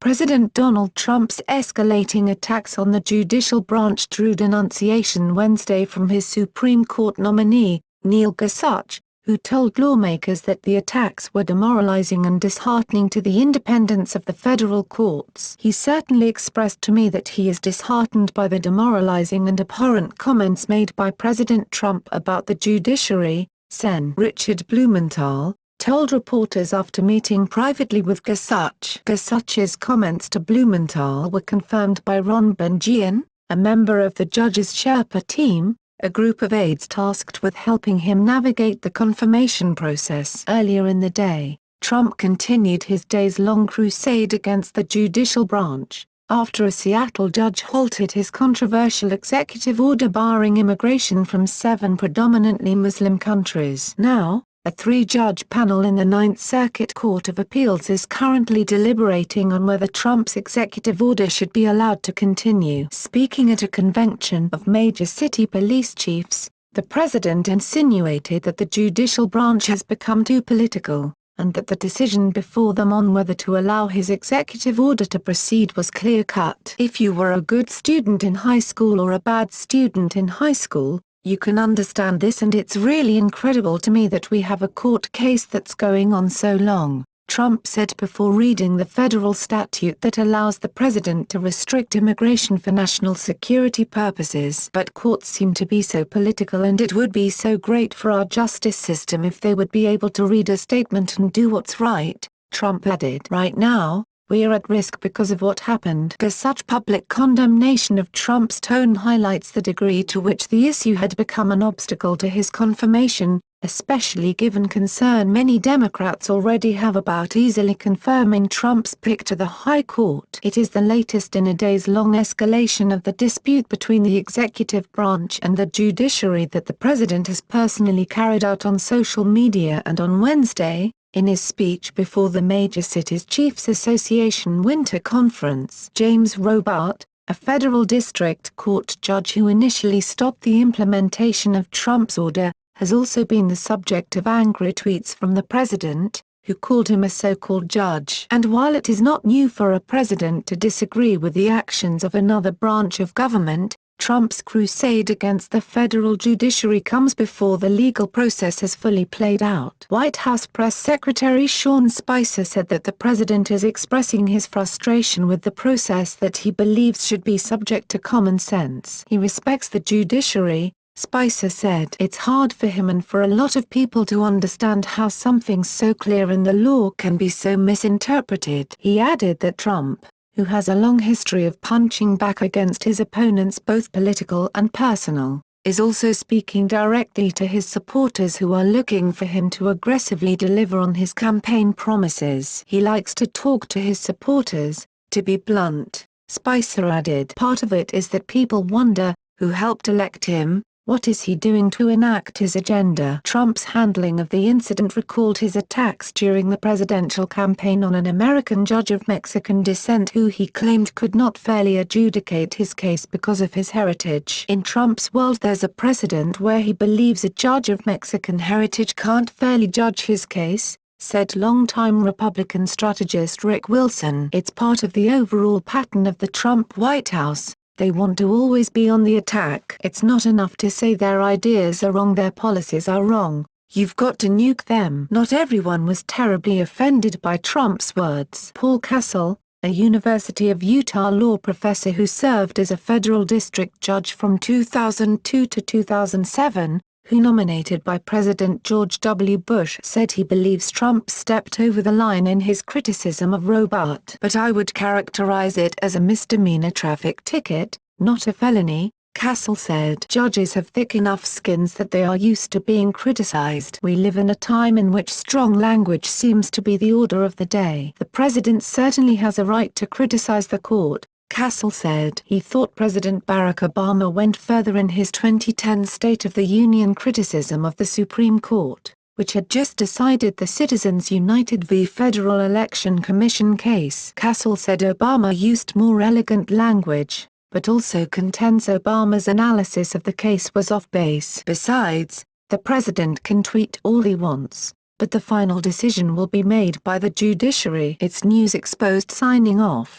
President Donald Trump's escalating attacks on the judicial branch drew denunciation Wednesday from his Supreme Court nominee, Neil Gorsuch, who told lawmakers that the attacks were demoralizing and disheartening to the independence of the federal courts. "He certainly expressed to me that he is disheartened by the demoralizing and abhorrent comments made by President Trump about the judiciary," Sen. Richard Blumenthal told reporters after meeting privately with Gorsuch. Gorsuch's comments to Blumenthal were confirmed by Ron Benjian, a member of the judge's Sherpa team, a group of aides tasked with helping him navigate the confirmation process. Earlier in the day, Trump continued his days-long crusade against the judicial branch, after a Seattle judge halted his controversial executive order barring immigration from 7 predominantly Muslim countries. Now, a 3-judge panel in the Ninth Circuit Court of Appeals is currently deliberating on whether Trump's executive order should be allowed to continue. Speaking at a convention of major city police chiefs, the president insinuated that the judicial branch has become too political, and that the decision before them on whether to allow his executive order to proceed was clear-cut. "If you were a good student in high school or a bad student in high school, you can understand this, and it's really incredible to me that we have a court case that's going on so long," Trump said before reading the federal statute that allows the president to restrict immigration for national security purposes. "But courts seem to be so political, and it would be so great for our justice system if they would be able to read a statement and do what's right," Trump added. "Right now, we're at risk because of what happened." Such public condemnation of Trump's tone highlights the degree to which the issue had become an obstacle to his confirmation, especially given concern many Democrats already have about easily confirming Trump's pick to the High Court. It is the latest in a days-long escalation of the dispute between the executive branch and the judiciary that the president has personally carried out on social media. And on Wednesday, in his speech before the Major Cities Chiefs Association Winter Conference, James Robart, a federal district court judge who initially stopped the implementation of Trump's order, has also been the subject of angry tweets from the president, who called him a so-called judge. And while it is not new for a president to disagree with the actions of another branch of government, Trump's crusade against the federal judiciary comes before the legal process has fully played out. White House Press Secretary Sean Spicer said that the president is expressing his frustration with the process that he believes should be subject to common sense. He respects the judiciary, Spicer said. "It's hard for him and for a lot of people to understand how something so clear in the law can be so misinterpreted." He added that Trump, who has a long history of punching back against his opponents, both political and personal, is also speaking directly to his supporters who are looking for him to aggressively deliver on his campaign promises. "He likes to talk to his supporters, to be blunt," Spicer added. "Part of it is that people wonder, who helped elect him? What is he doing to enact his agenda?" Trump's handling of the incident recalled his attacks during the presidential campaign on an American judge of Mexican descent who he claimed could not fairly adjudicate his case because of his heritage. "In Trump's world there's a precedent where he believes a judge of Mexican heritage can't fairly judge his case," said longtime Republican strategist Rick Wilson. "It's part of the overall pattern of the Trump White House. They want to always be on the attack. It's not enough to say their ideas are wrong, their policies are wrong. You've got to nuke them." Not everyone was terribly offended by Trump's words. Paul Castle, a University of Utah law professor who served as a federal district judge from 2002 to 2007, who nominated by President George W. Bush, said he believes Trump stepped over the line in his criticism of Robart. "But I would characterize it as a misdemeanor traffic ticket, not a felony," Castle said. "Judges have thick enough skins that they are used to being criticized. We live in a time in which strong language seems to be the order of the day. The president certainly has a right to criticize the court," Castle said. He thought President Barack Obama went further in his 2010 State of the Union criticism of the Supreme Court, which had just decided the Citizens United v. Federal Election Commission case. Castle said Obama used more elegant language, but also contends Obama's analysis of the case was off base. "Besides, the president can tweet all he wants, but the final decision will be made by the judiciary." It's News Exposed signing off.